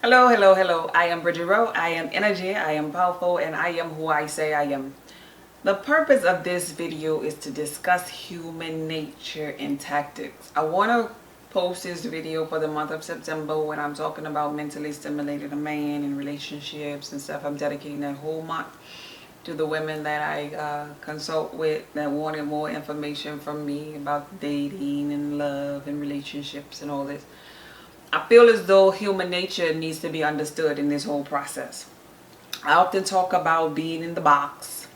Hello, hello, hello. I am Bridget Rowe. I am energy. I am powerful, and I am who I say I am. The purpose of this video is to discuss human nature and tactics. I want to post this video for the month of September when I'm talking about mentally stimulated a man and relationships and stuff. I'm dedicating that whole month to the women that I consult with that wanted more information from me about dating and love and relationships and all this. I feel as though human nature needs to be understood in this whole process. I often talk about being in the box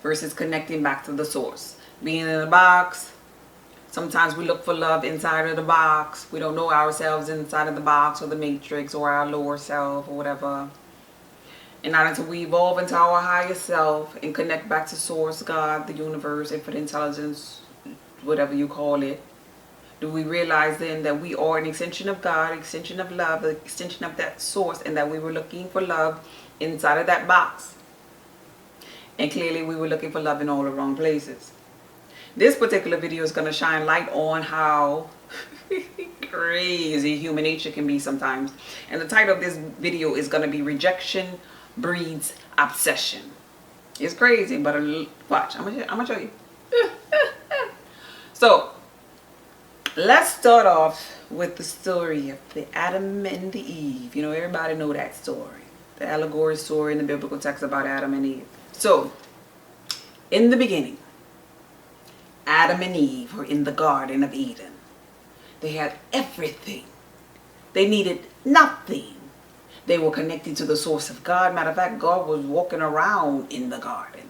versus connecting back to the source. Being in the box, sometimes we look for love inside of the box. We don't know ourselves inside of the box or the matrix or our lower self or whatever. And not until we evolve into our higher self and connect back to source, God, the universe, infinite intelligence, whatever you call it, do we realize then that we are an extension of God, extension of love, an extension of that source, and that we were looking for love inside of that box. And clearly we were looking for love in all the wrong places. This particular video is going to shine light on how crazy human nature can be sometimes. And the title of this video is going to be Rejection Breeds Obsession. It's crazy, but watch. I'm gonna show you. So, let's start off with the story of the Adam and the Eve. You know, everybody know that story. The allegory story in the biblical text about Adam and Eve. So, in the beginning, Adam and Eve were in the Garden of Eden. They had everything. They needed nothing. They were connected to the source of God. Matter of fact, God was walking around in the garden.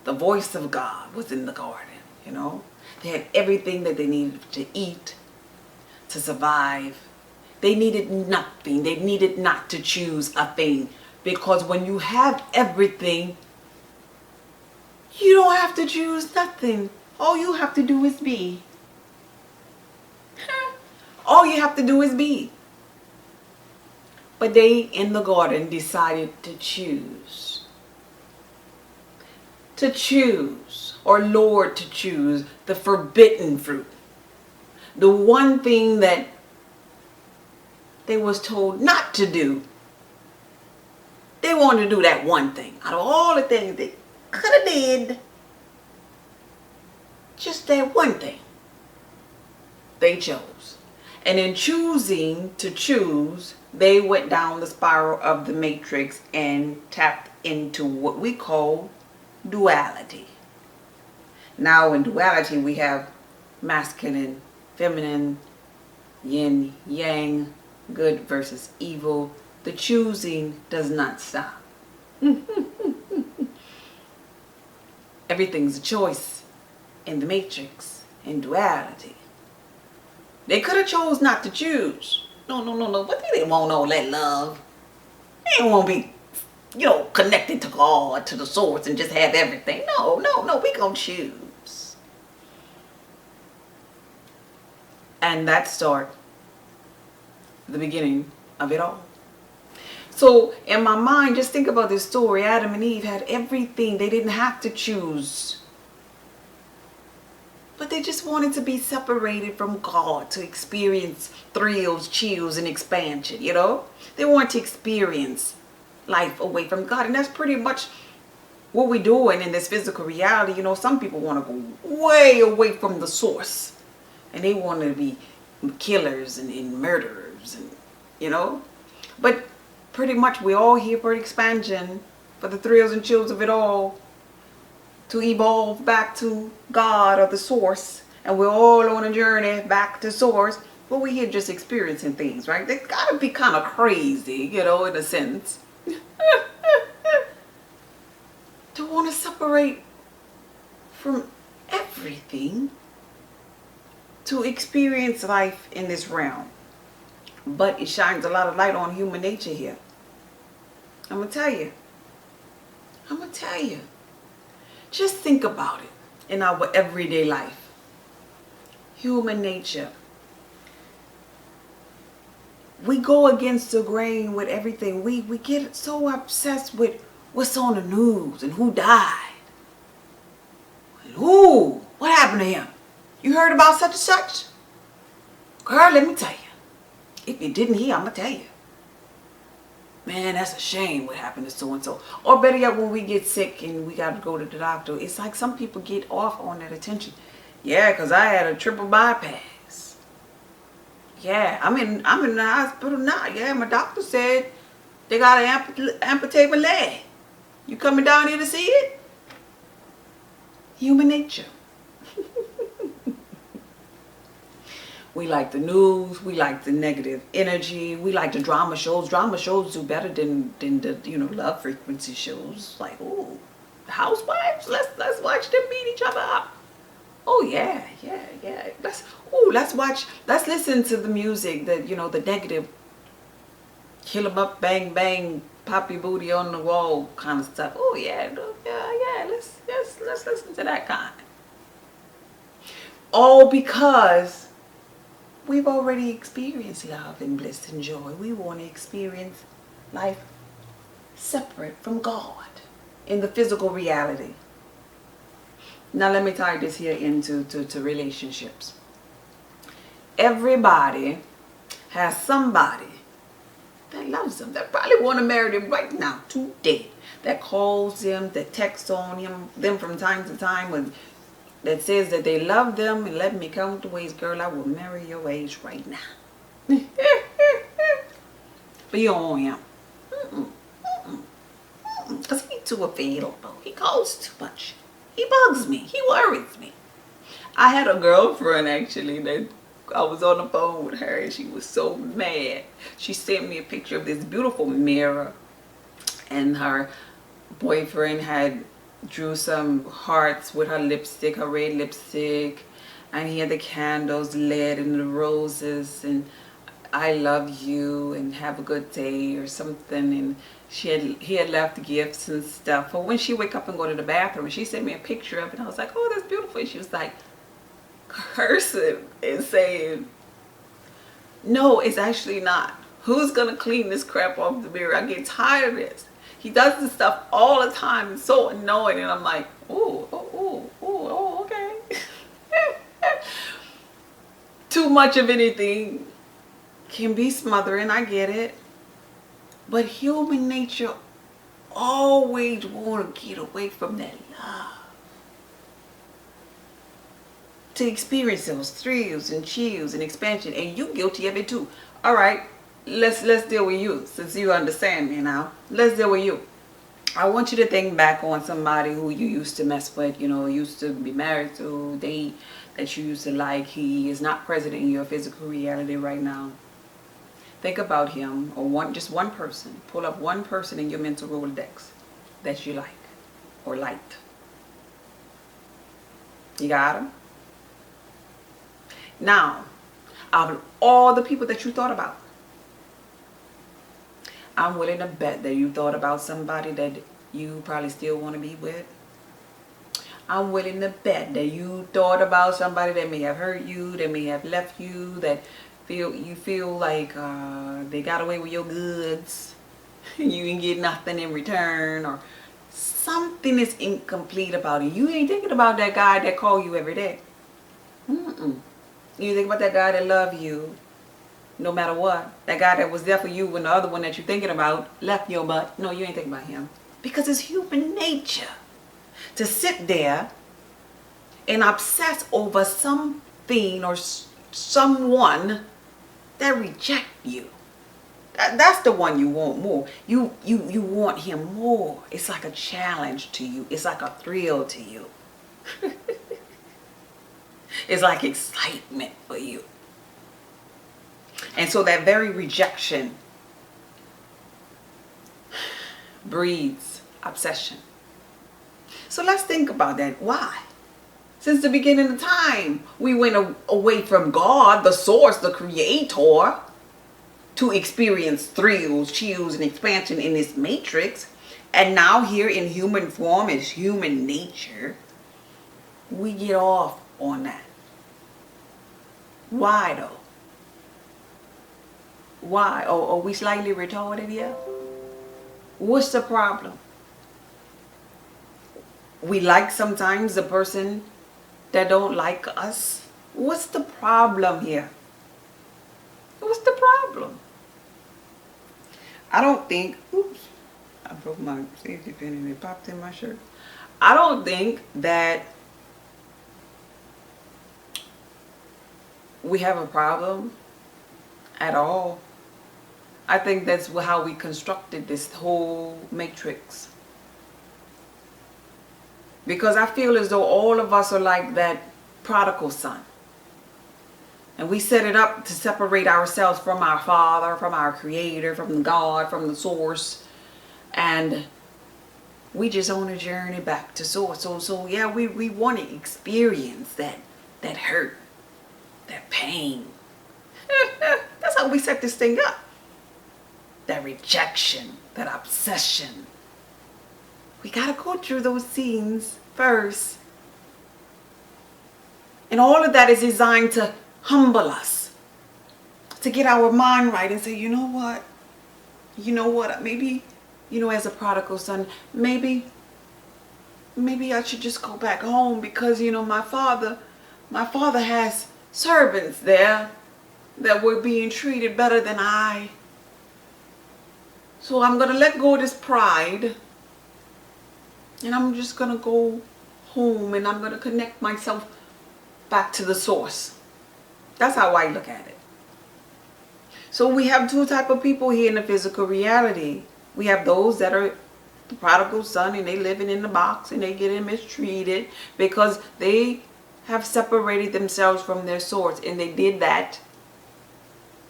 The voice of God was in the garden, you know. They had everything that they needed to eat, to survive. They needed nothing. They needed not to choose a thing. Because when you have everything, you don't have to choose nothing. All you have to do is be. All you have to do is be. But they in the garden decided to choose. To choose, or Lord to choose, the forbidden fruit. The one thing that they was told not to do. They wanted to do that one thing. Out of all the things they could have did, just that one thing they chose. And in choosing to choose, they went down the spiral of the matrix and tapped into what we call duality. Now in duality we have masculine, feminine, yin, yang, good versus evil. The choosing does not stop. Everything's a choice in the matrix, in duality. They could have chose not to choose. No. But they didn't want all that love. They didn't want to be, connected to God, to the source, and just have everything. No, we gonna choose. And that started the beginning of it all. So in my mind, just think about this story. Adam and Eve had everything. They didn't have to choose. But they just wanted to be separated from God, to experience thrills, chills, and expansion, you know? They want to experience life away from God. And that's pretty much what we're doing in this physical reality. You know, some people want to go way away from the source. And they want to be killers and murderers, and But pretty much we're all here for expansion, for the thrills and chills of it all, to evolve back to God or the source. And we're all on a journey back to source. But we're here just experiencing things, right? They gotta be kind of crazy, in a sense. To want to separate from everything to experience life in this realm. But it shines a lot of light on human nature here. I'm gonna tell you. Just think about it in our everyday life. Human nature. We go against the grain with everything. We get so obsessed with what's on the news and who died. And who? What happened to him? You heard about such and such? Girl, let me tell you. If you didn't hear, I'm going to tell you. Man, that's a shame what happened to so-and-so. Or better yet, when we get sick and we got to go to the doctor, it's like some people get off on that attention. Yeah, because I had a triple bypass. Yeah, I'm in the hospital now. Yeah, my doctor said they got to amputate my leg. You coming down here to see it? Human nature. We like the news. We like the negative energy. We like the drama shows. Drama shows do better than the love frequency shows. Like, ooh, the housewives. Let's watch them beat each other up. Oh yeah. Let's watch. Let's listen to the music that the negative, kill 'em up, bang bang, pop your booty on the wall kind of stuff. Oh yeah. Let's listen to that kind. All because we've already experienced love and bliss and joy. We want to experience life separate from God in the physical reality. Now let me tie this here into relationships. Everybody has somebody that loves them, that probably want to marry them right now, today, that calls them, that texts on them from time to time, with that says that they love them and let me count the ways. Girl, I will marry your age right now. But you don't want him. Because he's too available. He calls too much. He bugs me. He worries me. I had a girlfriend actually that I was on the phone with her and she was so mad. She sent me a picture of this beautiful mirror and her boyfriend had drew some hearts with her lipstick, her red lipstick, and he had the candles lit and the roses and I love you and have a good day or something, and he had left gifts and stuff. But when she wake up and go to the bathroom, she sent me a picture of it and I was like, oh, that's beautiful. And she was like cursing and saying, no, it's actually not. Who's gonna clean this crap off the mirror? I get tired of this. He does this stuff all the time. It's so annoying. And I'm like, oh, okay. Too much of anything can be smothering. I get it. But human nature always want to get away from that love. To experience those thrills and chills and expansion. And you guilty of it too. All right. Let's deal with you, since you understand me now. Let's deal with you. I want you to think back on somebody who you used to mess with, used to be married to, date, that you used to like. He is not present in your physical reality right now. Think about him, or just one person. Pull up one person in your mental Rolodex that you like or liked. You got him? Now, out of all the people that you thought about, I'm willing to bet that you thought about somebody that you probably still want to be with. I'm willing to bet that you thought about somebody that may have hurt you, that may have left you, that you feel like they got away with your goods. You didn't get nothing in return, or something is incomplete about it. You ain't thinking about that guy that call you every day. You think about that guy that love you no matter what. That guy that was there for you when the other one that you're thinking about left your butt. No, you ain't thinking about him. Because it's human nature to sit there and obsess over something or someone that reject you. That's the one you want more. You want him more. It's like a challenge to you. It's like a thrill to you. It's like excitement for you. And so that very rejection breeds obsession. So let's think about that. Why? Since the beginning of time, we went away from God, the source, the creator, to experience thrills, chills, and expansion in this matrix. And now here in human form, as human nature, we get off on that. Why though? Why? Are we slightly retarded here? What's the problem? We like sometimes the person that don't like us. What's the problem here? What's the problem? I don't think, oops, I broke my safety pin and it popped in my shirt. I don't think that we have a problem at all. I think that's how we constructed this whole matrix. Because I feel as though all of us are like that prodigal son. And we set it up to separate ourselves from our Father, from our Creator, from God, from the source. And we just on a journey back to source. So yeah, we want to experience that hurt, that pain. That's how we set this thing up. That rejection, that obsession. We got to go through those scenes first. And all of that is designed to humble us. To get our mind right and say, you know what? Maybe, as a prodigal son, maybe I should just go back home because, my father has servants there that were being treated better than I. So I'm going to let go of this pride. And I'm just going to go home and I'm going to connect myself back to the source. That's how I look at it. So we have two types of people here in the physical reality. We have those that are the prodigal son and they living in the box and they getting mistreated because they have separated themselves from their source, and they did that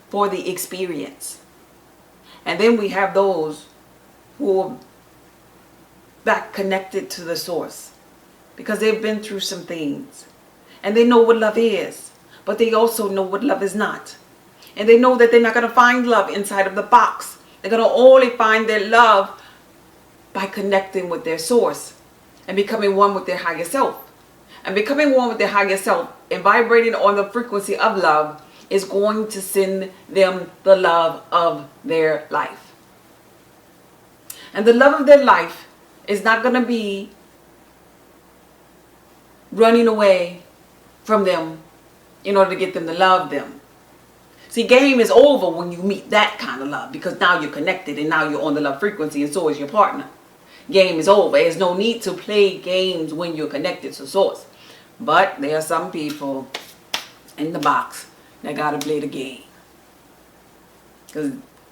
for the experience. And then we have those who are back connected to the source because they've been through some things and they know what love is, but they also know what love is not. And they know that they're not going to find love inside of the box. They're going to only find their love by connecting with their source and becoming one with their higher self. And becoming one with their higher self and vibrating on the frequency of love is going to send them the love of their life. And the love of their life is not going to be running away from them in order to get them to love them. See, game is over when you meet that kind of love, because now you're connected and now you're on the love frequency, and so is your partner. Game is over. There's no need to play games when you're connected to source. But there are some people in the box that gotta play the game.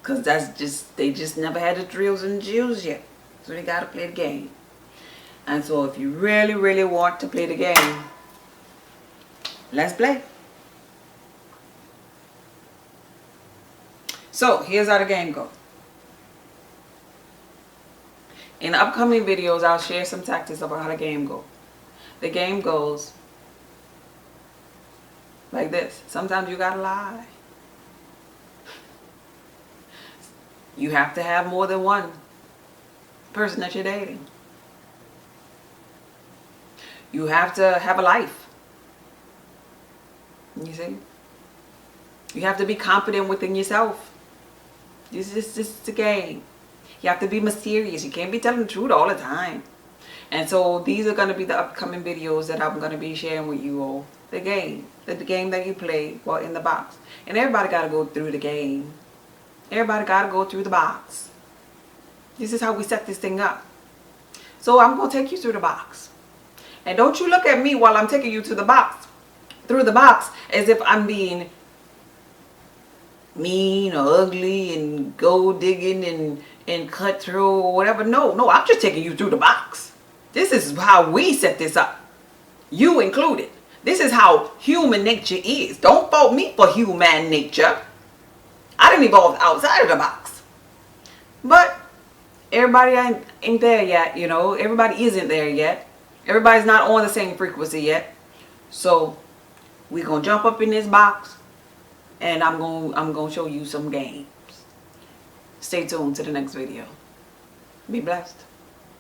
Cause they just never had the thrills and chills yet. So they gotta play the game. And so if you really, really want to play the game, let's play. So here's how the game goes. In the upcoming videos, I'll share some tactics about how the game goes. The game goes like this. Sometimes you gotta lie. You have to have more than one person that you're dating. You have to have a life. You see? You have to be confident within yourself. This is the game. You have to be mysterious. You can't be telling the truth all the time. And so these are going to be the upcoming videos that I'm going to be sharing with you all. The game. The game that you play while in the box. And everybody got to go through the game. Everybody got to go through the box. This is how we set this thing up. So I'm going to take you through the box. And don't you look at me while I'm taking you to the box. Through the box as if I'm being mean or ugly and gold digging and cutthroat or whatever. No, I'm just taking you through the box. This is how we set this up. You included. This is how human nature is. Don't fault me for human nature. I didn't evolve outside of the box. But everybody ain't there yet, you know. Everybody isn't there yet. Everybody's not on the same frequency yet. So we're going to jump up in this box and I'm going to show you some games. Stay tuned to the next video. Be blessed.